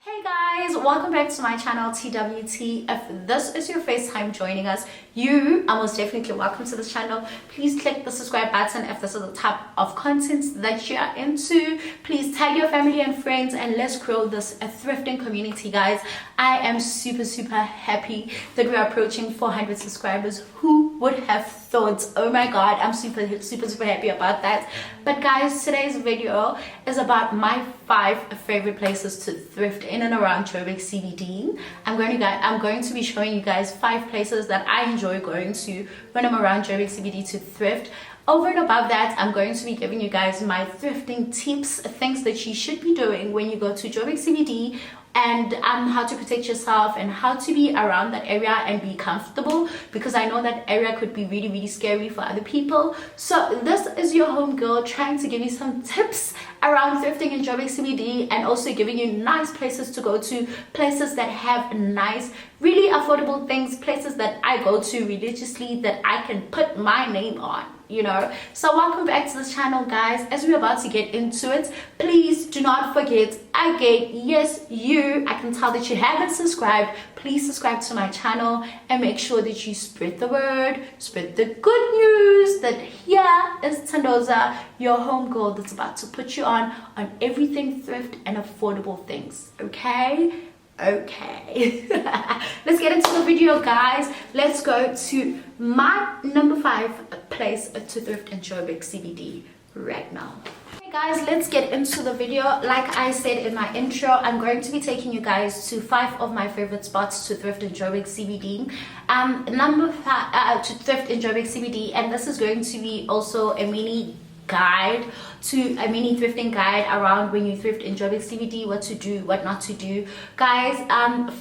Hey guys, welcome back to my channel TWT. If this is your first time joining us, you are most definitely welcome to this channel. Please click the subscribe button if this is the type of content that you are into. Please tag your family and friends and let's grow this thrifting community, guys. I am super happy that we're approaching 400 subscribers. Who would have thought? Oh my god, I'm super happy about that. But guys, today's video is about my 5 favorite places to thrift in and around Joburg CBD. I'm going to be showing you guys 5 places that I enjoy going to when I'm around Joburg CBD to thrift. Over and above that, I'm going to be giving you guys my thrifting tips, things that you should be doing when you go to Joburg CBD, and how to protect yourself and how to be around that area and be comfortable, because I know that area could be really scary for other people. So this is your home girl trying to give you some tips around thrifting in Joburg CBD, and also giving you nice places to go to, places that have nice, really affordable things, places that I go to religiously that I can put my name on, you know. So welcome back to this channel, guys. As we're about to get into it, please do not forget, again, yes, I can tell that you haven't subscribed. Please subscribe to my channel and make sure that you spread the word, spread the good news that here is Tandoza, your home girl that's about to put you on everything thrift and affordable things. Okay, let's get into the video, guys. Let's go to my number 5 place to thrift in Joburg CBD right now. Hey guys, let's get into the video. Like I said in my intro, I'm going to be taking you guys to 5 of my favorite spots to thrift in Joburg CBD. Number 5 to thrift in Joburg CBD, and this is going to be also a mini thrifting guide around when you thrift in Joburg CBD, what to do, what not to do, guys.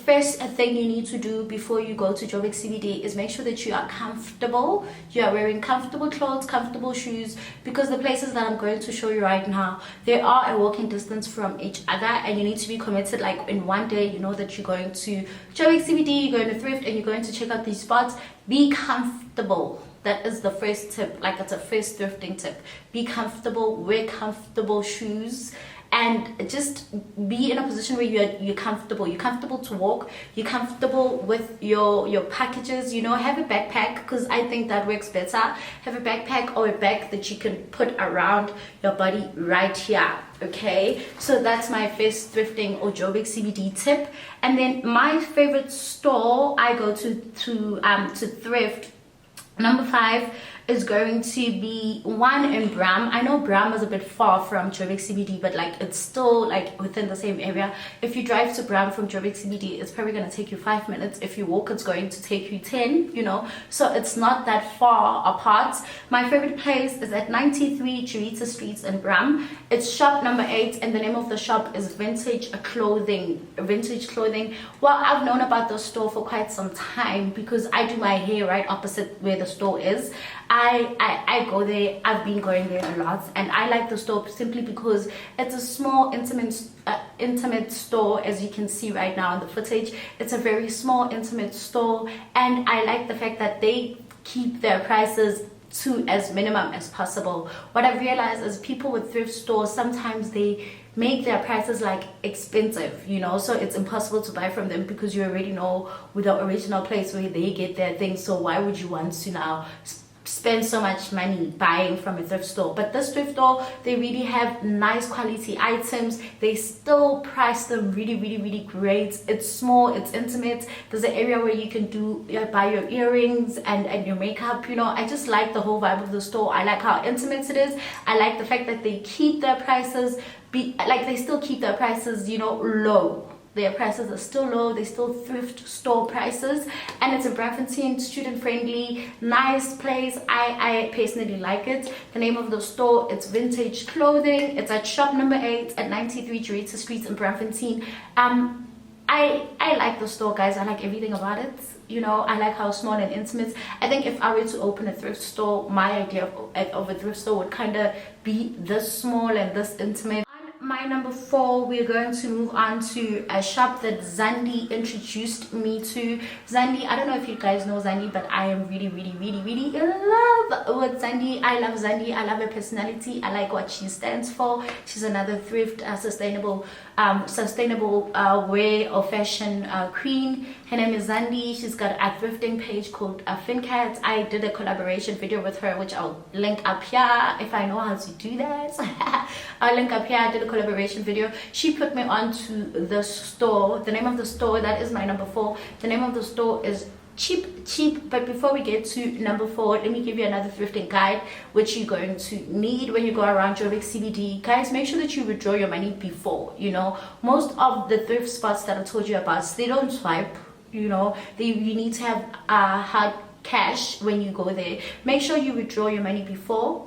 First thing you need to do before you go to Joburg CBD is make sure that you are comfortable, you are wearing comfortable clothes, comfortable shoes, because the places that I'm going to show you right now, they are a walking distance from each other, and you need to be committed. Like in one day, you know that you're going to Joburg CBD, you're going to thrift, and you're going to check out these spots. Be comfortable. That is the first tip. Like, it's a first thrifting tip. Be comfortable, wear comfortable shoes, and just be in a position where you're comfortable. You're comfortable to walk, you're comfortable with your packages, you know. Have a backpack, because I think that works better. Have a backpack or a bag that you can put around your body right here. Okay, so that's my first thrifting or Joburg CBD tip. And then my favorite store I go to thrift, number 5, is going to be one in Bram. I know Bram is a bit far from Joburg CBD, but like it's still like within the same area. If you drive to Bram from Joburg CBD, it's probably going to take you 5 minutes. If you walk, it's going to take you 10, you know, so it's not that far apart. My favorite place is at 93 Chirita Streets in Bram. It's shop number 8, and the name of the shop is Vintage Clothing. Well, I've known about the store for quite some time because I do my hair right opposite where the store is. I go there. I've been going there a lot, and I like the store simply because it's a small intimate store. As you can see right now in the footage, it's a very small intimate store, and I like the fact that they keep their prices to as minimum as possible. What I've realized is people with thrift stores, sometimes they make their prices like expensive, you know, so it's impossible to buy from them because you already know with the original place where they get their things. So why would you want to now spend so much money buying from a thrift store? But this thrift store, they really have nice quality items. They still price them really great. It's small, it's intimate. There's an area where you can buy your earrings and your makeup, you know. I just like the whole vibe of the store. I like how intimate it is. I like the fact that they keep their prices they still keep their prices, you know, low. Their prices are still low. They still thrift store prices, and it's a Braamfontein, student friendly, nice place. I personally like it. The name of the store, it's Vintage Clothing. It's at shop number 8 at 93 Chirita Street in Braamfontein. I like the store, guys. I like everything about it, you know. I like how small and intimate. I think if I were to open a thrift store, my idea of a thrift store would kind of be this small and this intimate. My number 4, we're going to move on to a shop that Zandi introduced me to. Zandi, I don't know if you guys know Zandi, but I am really in love with Zandi. I love Zandi. I love her personality. I like what she stands for. She's another thrift, sustainable wear or fashion queen. Her name is Zandi. She's got a thrifting page called Fincat. I did a collaboration video with her, which I'll link up here if I know how to do that. I'll link up here. I did a collaboration video. She put me onto the store. The name of the store, that is my number 4. The name of the store is cheap. But before we get to number 4, let me give you another thrifting guide which you're going to need when you go around Joburg CBD. Guys, make sure that you withdraw your money before. You know, most of the thrift spots that I told you about, they don't swipe. You know, you need to have hard cash when you go there. Make sure you withdraw your money before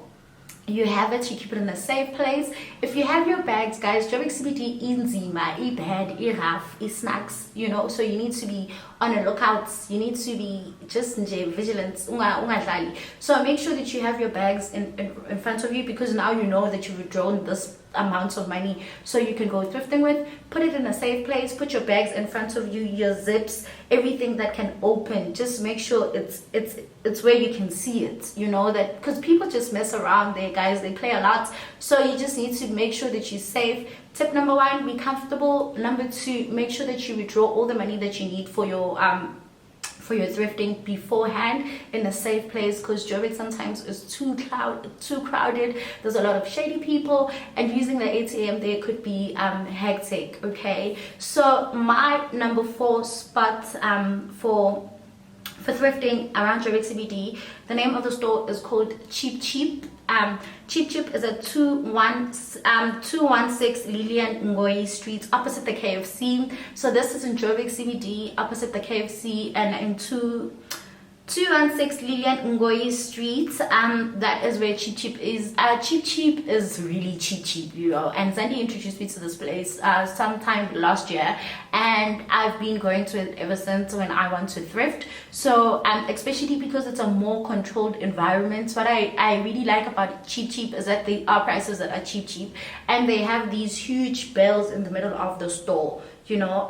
you have it. You keep it in a safe place. If you have your bags, guys, Joburg CBD inzima, bad, rough, snacks, you know, so you need to be on the lookout. You need to be just vigilant. So make sure that you have your bags in front of you, because now you know that you've withdrawn this amount of money, so you can go thrifting with. Put it in a safe place. Put your bags in front of you, your zips, everything that can open. Just make sure it's where you can see it, you know, that because people just mess around there, guys. They play a lot, so you just need to make sure that you're safe. Tip number 1, be comfortable. Number 2, make sure that you withdraw all the money that you need for your thrifting beforehand in a safe place, because Joburg sometimes is too crowded. There's a lot of shady people, and using the ATM there could be hectic. Okay, so my number 4 spot for thrifting around Joburg CBD, the name of the store is called Cheap. Cheap is at 216 Lillian Ngoyi Street, opposite the KFC. So this is in Joburg CBD, opposite the KFC, and in 216 Lillian Ngoyi Street. That is where Cheap is. Cheap is really cheap, you know. And Zandi introduced me to this place sometime last year, and I've been going to it ever since when I want to thrift. So especially because it's a more controlled environment. What I really like about Cheap is that they are prices that are cheap, and they have these huge bells in the middle of the store, you know.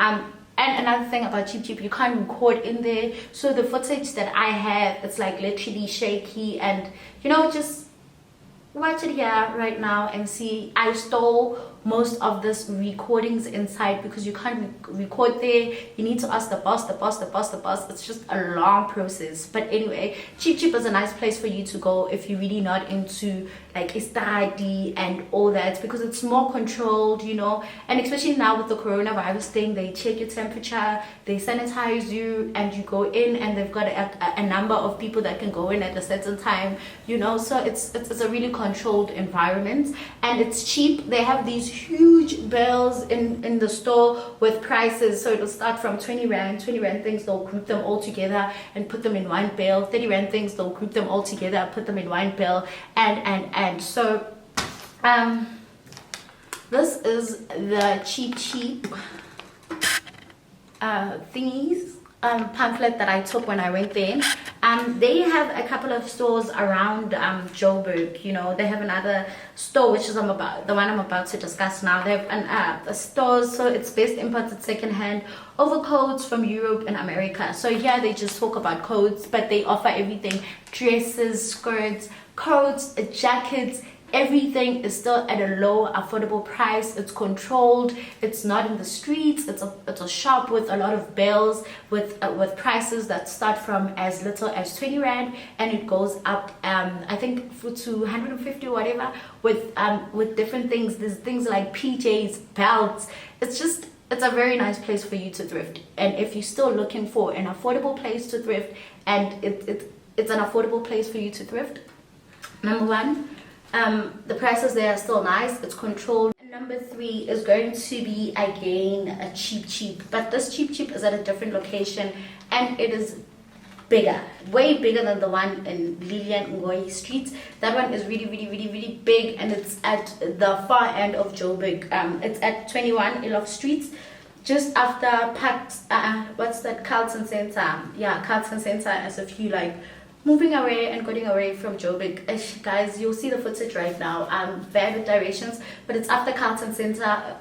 And another thing about Cheap, you can't record in there. So the footage that I have, it's like literally shaky. And, you know, just watch it here right now and see. I stole most of this recordings inside because you can't record there. You need to ask the boss. It's just a long process. But anyway, Cheap is a nice place for you to go if you're really not into like study and all that, because it's more controlled, you know. And especially now with the coronavirus thing, they check your temperature, they sanitize you, and you go in, and they've got a number of people that can go in at a certain time, you know. So it's a really controlled environment, and it's cheap. They have these huge bills in the store with prices. So it'll start from 20 rand things, they'll group them all together and put them in one bill. 30 rand things, they'll group them all together, put them in one bill, and so this is the cheap thingies pamphlet that I took when I went there. They have a couple of stores around Joburg, you know. They have another store, which is the one I'm about to discuss now. They have stores, so it's best imported secondhand overcoats from Europe and America. So here they just talk about coats, but they offer everything: dresses, skirts, coats, jackets. Everything is still at a low, affordable price. It's controlled. It's not in the streets. It's a shop with a lot of bells, with prices that start from as little as 20 rand, and it goes up I think to 150 or whatever, with different things. There's things like PJs, belts. It's a very nice place for you to thrift. And if you're still looking for an affordable place to thrift, and it's an affordable place for you to thrift, number 1, the prices there are still nice. It's controlled. Number 3 is going to be again a cheap, but this cheap is at a different location, and it is bigger, way bigger than the one in Lillian Ngoyi Street. That one is really big, and it's at the far end of Joburg. It's at 21 Elof Street, just after what's that, Carlton Center. Yeah, Carlton Center, as if you like moving away and going away from Joburg. Guys, you'll see the footage right now. I'm bad with directions, but it's after Carlton Center.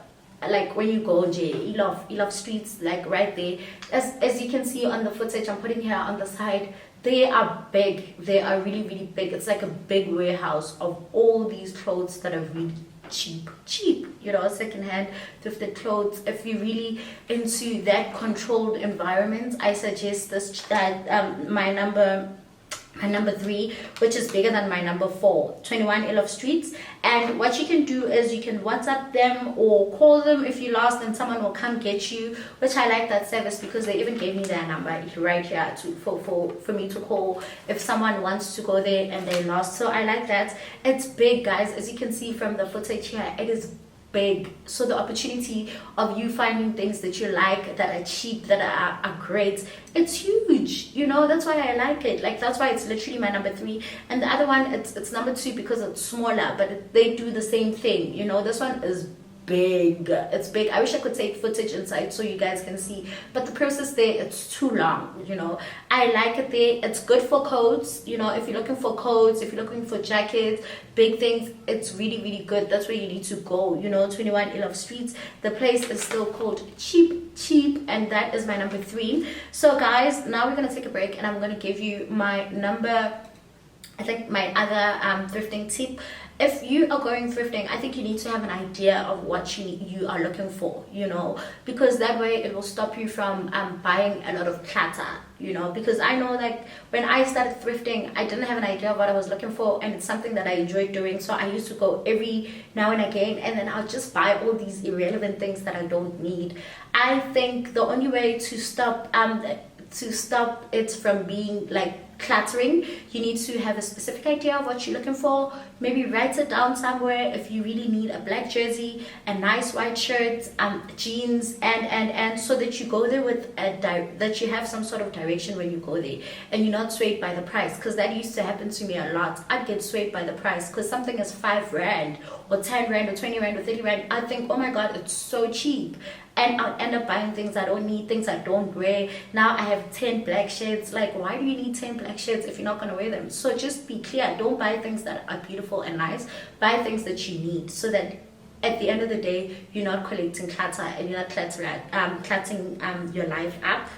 Like when you go J, Elof Streets, like right there. As you can see on the footage I'm putting here on the side, they are big. They are really, really big. It's like a big warehouse of all these clothes that are really cheap, you know, secondhand thrifted clothes. If you're really into that controlled environment, I suggest this my number 3, which is bigger than my number 4, 21 Elof Streets. And what you can do is you can WhatsApp them or call them if you lost, and someone will come get you, which I like that service because they even gave me their number right here for me to call if someone wants to go there and they lost. So I like that. It's big, guys. As you can see from the footage here, it is big. So the opportunity of you finding things that you like, that are cheap, that are great, it's huge, you know. That's why I like it. Like, that's why it's literally my number 3. And the other one, it's number 2 because it's smaller, but they do the same thing, you know. This one is big. It's big. I wish I could take footage inside so you guys can see, but the process there, it's too long, you know. I like it there. It's good for coats, you know. If you're looking for coats, if you're looking for jackets, big things, it's really, really good. That's where you need to go, you know. 21 Elof Streets. The place is still called cheap, and that is my number 3. So guys, now we're gonna take a break and I'm gonna give you my number, I think my other thrifting tip. If you are going thrifting, I think you need to have an idea of what you are looking for, you know, because that way it will stop you from buying a lot of clutter, you know. Because I know, like, when I started thrifting, I didn't have an idea of what I was looking for, and it's something that I enjoyed doing. So I used to go every now and again, and then I'll just buy all these irrelevant things that I don't need. I think the only way to stop it from being like cluttering, you need to have a specific idea of what you're looking for. Maybe write it down somewhere. If you really need a black jersey, a nice white shirt, jeans, and so that you go there with that you have some sort of direction when you go there, and you're not swayed by the price. Because that used to happen to me a lot. I'd get swayed by the price because something is 5 rand or 10 rand or 20 rand or 30 rand. I think, oh my god, it's so cheap, and I'll end up buying things I don't need, things I don't wear. Now I have 10 black shirts. Like, why do you need 10 black shirts if you're not going to wear them? So just be clear. Don't buy things that are beautiful and nice. Buy things that you need, so that at the end of the day, you're not collecting clutter and you're not cluttering your life up.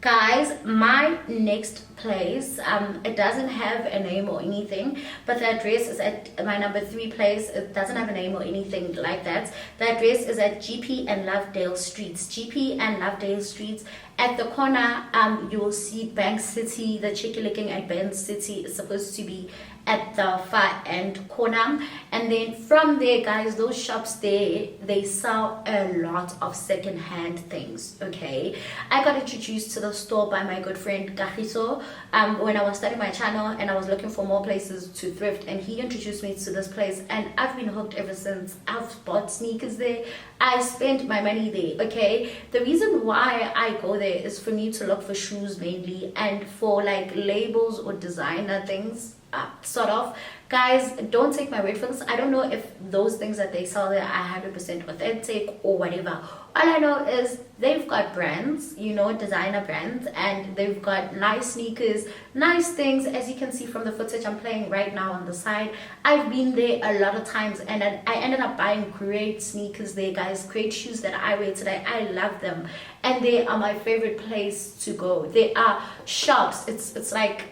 Guys, my next place, it doesn't have a name or anything, but the address is at my number 3 place. It doesn't have a name or anything like that. The address is at GP and Lovedale Streets. GP and Lovedale Streets. At the corner, you will see Bank City. The chick you're looking at, Bank City, is supposed to be at the far end corner. And then from there, guys, those shops there, they sell a lot of second-hand things. Okay, I got introduced to the store by my good friend Gahiso when I was starting my channel, and I was looking for more places to thrift, and he introduced me to this place, and I've been hooked ever since. I've bought sneakers there. I spent my money there. Okay, the reason why I go there is for me to look for shoes mainly, and for like labels or designer things, sort of. Guys, don't take my word for this. I don't know if those things that they sell there are 100% authentic or whatever. All I know is they've got brands, you know, designer brands, and they've got nice sneakers, nice things. As you can see from the footage I'm playing right now on the side, I've been there a lot of times, and I ended up buying great sneakers there, guys. Great shoes that I wear today. I love them, and they are my favorite place to go. They are shops. It's like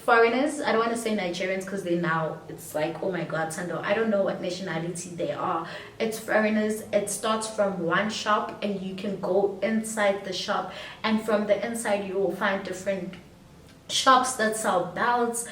foreigners. I don't want to say Nigerians because they now, it's like, oh my god, Sando, I don't know what nationality they are. It's foreigners. It starts from one shop, and you can go inside the shop, and from the inside you will find different shops that sell belts.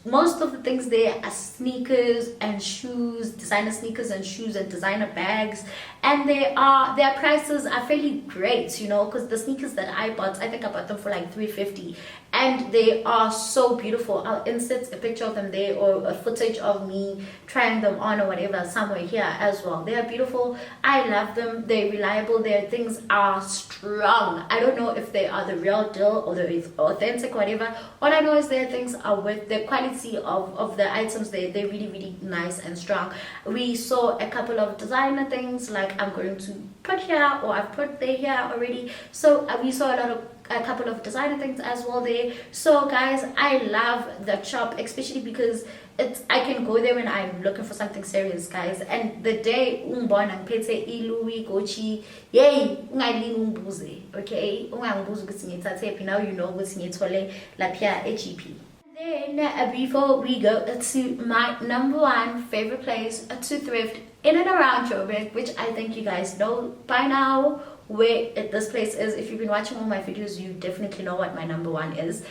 Most of the things there are sneakers and shoes, designer sneakers and shoes, and designer bags, and their prices are fairly great, you know, because the sneakers that I bought, I think I bought them for like 350, and they are so beautiful. I'll insert a picture of them there, or a footage of me trying them on or whatever somewhere here as well. They are beautiful. I love them. They're reliable. Their things are strong. I don't know if they are the real deal or they're authentic, whatever. All I know is their things are with the quality of the items. They're really, really nice and strong. We saw a couple of designer things, like I'm going to put here, or I've put there here already. So we saw a lot of a couple of designer things as well there. So guys, I love that shop, especially because I can go there when I'm looking for something serious, guys. And the day umbona ngiphethe iLouis Gucci, yay, ungalingi okay? Ungangibuza ukuthi ngithathe phi, now you know ukuthi ngithole lapha eGP. Then before we go to my number one favorite place to thrift in and around Joburg, which I think you guys know by now where this place is. If you've been watching all my videos, you definitely know what my number one is.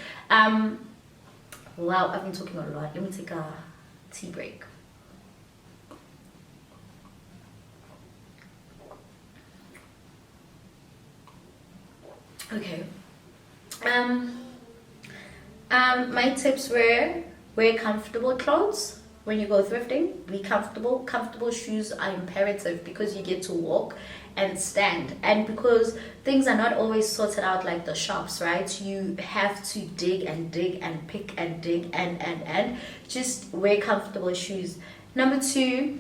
Wow, I've been talking a lot. Let me take a tea break. Okay. My tips were: wear comfortable clothes when you go thrifting. Be comfortable. Comfortable shoes are imperative because you get to walk and stand, and because things are not always sorted out like the shops, right? You have to dig and dig and pick and dig and just wear comfortable shoes. Number two,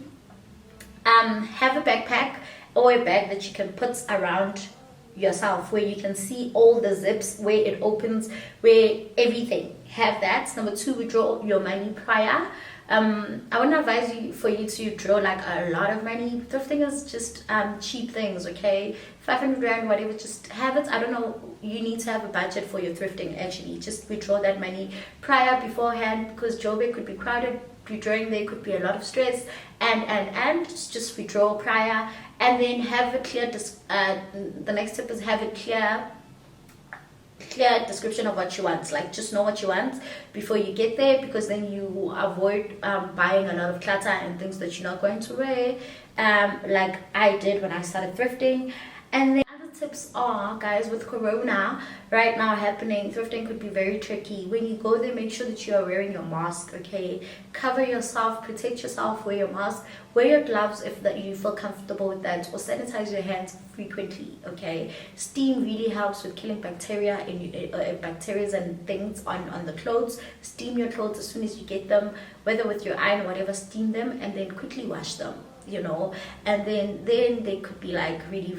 have a backpack or a bag that you can put around yourself, where you can see all the zips, where it opens, where everything. Have that. Number two, withdraw your money prior. I wouldn't advise you to draw like a lot of money. Thrifting is just cheap things, okay? 500 rand, whatever, just have it. I don't know, you need to have a budget for your thrifting actually. Just withdraw that money prior, beforehand, because Joburg could be crowded. Withdrawing there could be a lot of stress, and just withdraw prior, and then have a clear the next step is have a clear description of what you want. Like, just know what you want before you get there, because then you avoid buying a lot of clutter and things that you're not going to wear, like I did when I started thrifting. And then other tips are, guys, with Corona right now happening, thrifting could be very tricky. When you go there, make sure that you are wearing your mask, okay? Cover yourself, protect yourself, wear your mask, wear your gloves if that you feel comfortable with that, or sanitize your hands frequently, okay? Steam really helps with killing bacteria bacteria and things on the clothes. Steam your clothes as soon as you get them, whether with your iron or whatever. Steam them and then quickly wash them, you know, and then they could be like really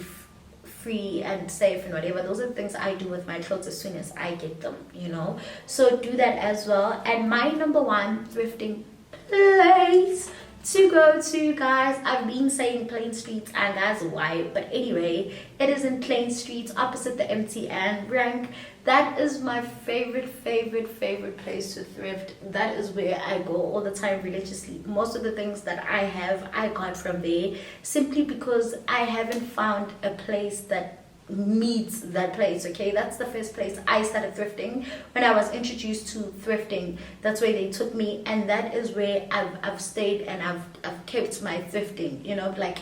free and safe and whatever. Those are the things I do with my clothes as soon as I get them, you know. So do that as well. And my number one thrifting place to go to, guys, I've been saying Plain Streets, and that's why, but anyway, it is in Plain Streets opposite the MTN rank. That is my favorite place to thrift. That is where I go all the time religiously. Most of the things that I have, I got from there, simply because I haven't found a place that meets that place, okay? That's the first place I started thrifting. When I was introduced to thrifting, that's where they took me, and that is where I've stayed, and I've kept my thrifting, you know. Like,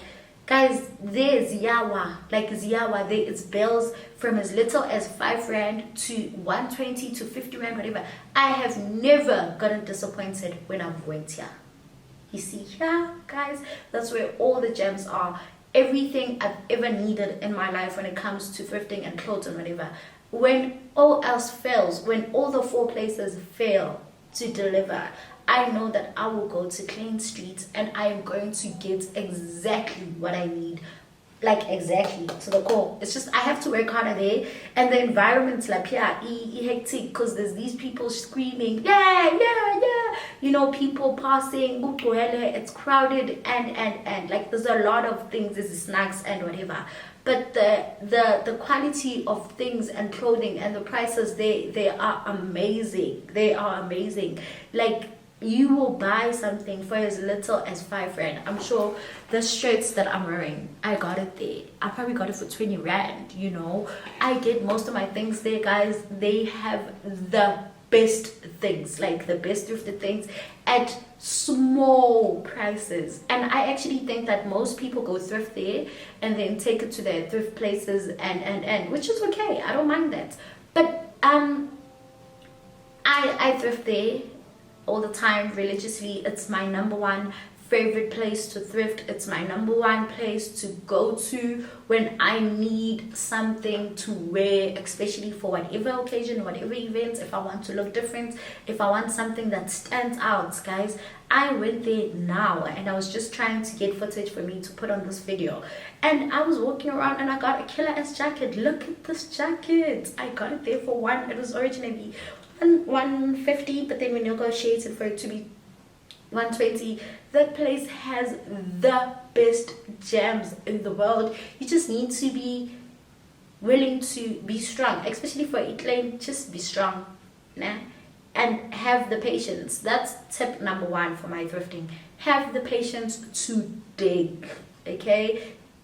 guys, there's Ziawa, like Ziawa, there is bills from as little as 5 rand to 120 to 50 rand, whatever. I have never gotten disappointed when I've went here. You see here, guys, that's where all the gems are. Everything I've ever needed in my life when it comes to thrifting and clothes and whatever. When all else fails, when all the 4 places fail to deliver, I know that I will go to Plain Streets and I am going to get exactly what I need. Like, exactly to the core. It's just I have to work harder there, and the environment's like hectic, because there's these people screaming, yeah, you know, people passing, it's crowded, and like there's a lot of things, there's snacks and whatever, but the quality of things and clothing and the prices, they are amazing. Like, you will buy something for as little as 5 rand. I'm sure the shirts that I'm wearing, I got it there. I probably got it for 20 rand, you know. I get most of my things there, guys. They have the best things, like the best thrifted things at small prices. And I actually think that most people go thrift there and then take it to their thrift places and which is okay. I don't mind that. But I thrift there all the time religiously. It's my number one favorite place to thrift. It's my number one place to go to when I need something to wear, especially for whatever occasion, whatever event. If I want to look different, if I want something that stands out, guys, I went there now, and I was just trying to get footage for me to put on this video, and I was walking around and I got a killer ass jacket. Look at this jacket. I got it there for one. It was originally 150, but then we negotiated for it to be 120. That place has the best gems in the world. You just need to be willing to be strong, especially for Eclaim. Just be strong, nah? And have the patience. That's tip number one for my thrifting. Have the patience to dig, okay?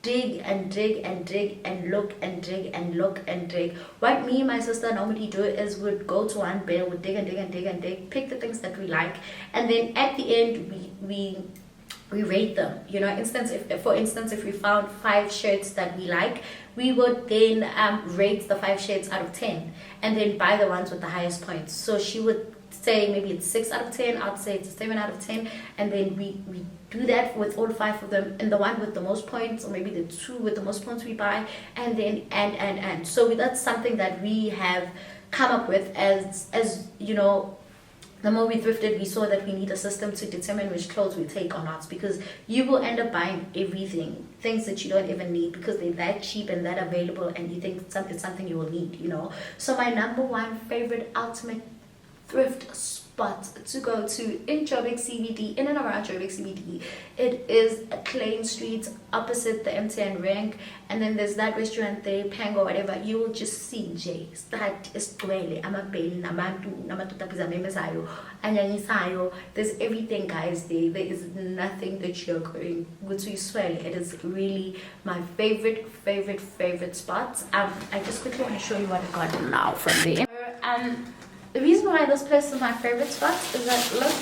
Dig and dig and dig and look and dig and look and dig. What me and my sister normally do is would go to one bin, would dig and dig and dig and dig, pick the things that we like, and then at the end we rate them. You know, for instance, if we found 5 shirts that we like, we would then rate the 5 shirts out of 10, and then buy the ones with the highest points. So she would say maybe it's 6 out of 10, I'd say it's a 7 out of 10, and then we do that with all 5 of them, and the one with the most points, or maybe the 2 with the most points we buy, and then and so that's something that we have come up with as you know. The more we thrifted, we saw that we need a system to determine which clothes we take or not, because you will end up buying everything, things that you don't even need, because they're that cheap and that available, and you think it's something you will need, you know. So my number one favorite ultimate thrift spot to go to in Joburg CBD, in and around Joburg CBD, it is Klein Street opposite the MTN Ring, and then there's that restaurant there, Pango, whatever. You will just see J's that is gwele amabheli nabantu namatutapiza memezayo anyanyisayo. There's everything, guys. There is nothing that you're going to swell. It is really my favorite spot. I just quickly want to show you what I got now from there. The reason why this place is my favorite spot is that, look,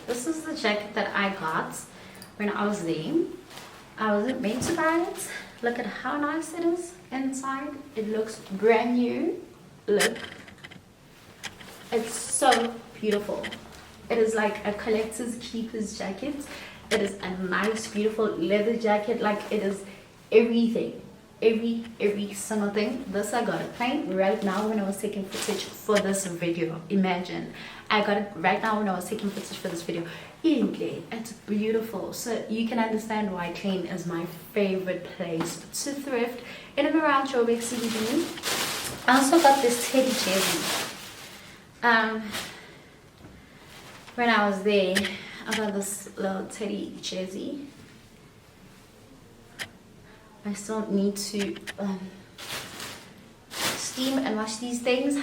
this is the jacket that I got when I was there. I wasn't meant to buy it. Look at how nice it is inside. It looks brand new. Look. It's so beautiful. It is like a collector's keeper's jacket. It is a nice, beautiful leather jacket. Like, it is everything. Every single thing. This I got it plain right now when I was taking footage for this video. Imagine, I got it right now when I was taking footage for this video. It's beautiful, so you can understand why Klein is my favorite place to thrift in and around Joburg CBD. I also got this teddy jersey. When I was there, I got this little teddy jersey. I still need to steam and wash these things.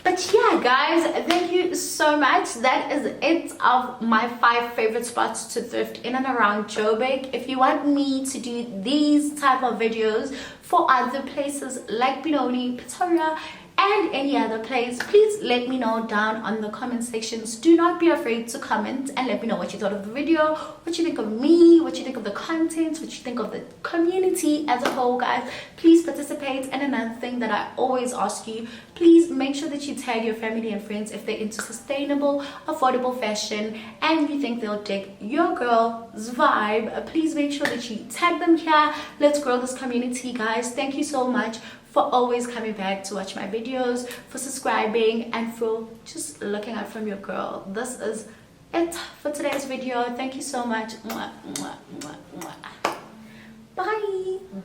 But yeah, guys, thank you so much. That is it of my 5 favorite spots to thrift in and around Joburg. If you want me to do these type of videos for other places like Benoni, Pretoria, and any other place, please let me know down on the comment sections. Do not be afraid to comment and let me know what you thought of the video, what you think of me, what you think of the content, what you think of the community as a whole, guys. Please participate. And another thing that I always ask you, please make sure that you tag your family and friends if they're into sustainable, affordable fashion and you think they'll dig your girl's vibe. Please make sure that you tag them here. Let's grow this community, guys. Thank you so much for always coming back to watch my videos, for subscribing, and for just looking out from your girl. This is it for today's video. Thank you so much. Bye. Bye.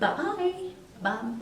Bye. Bye.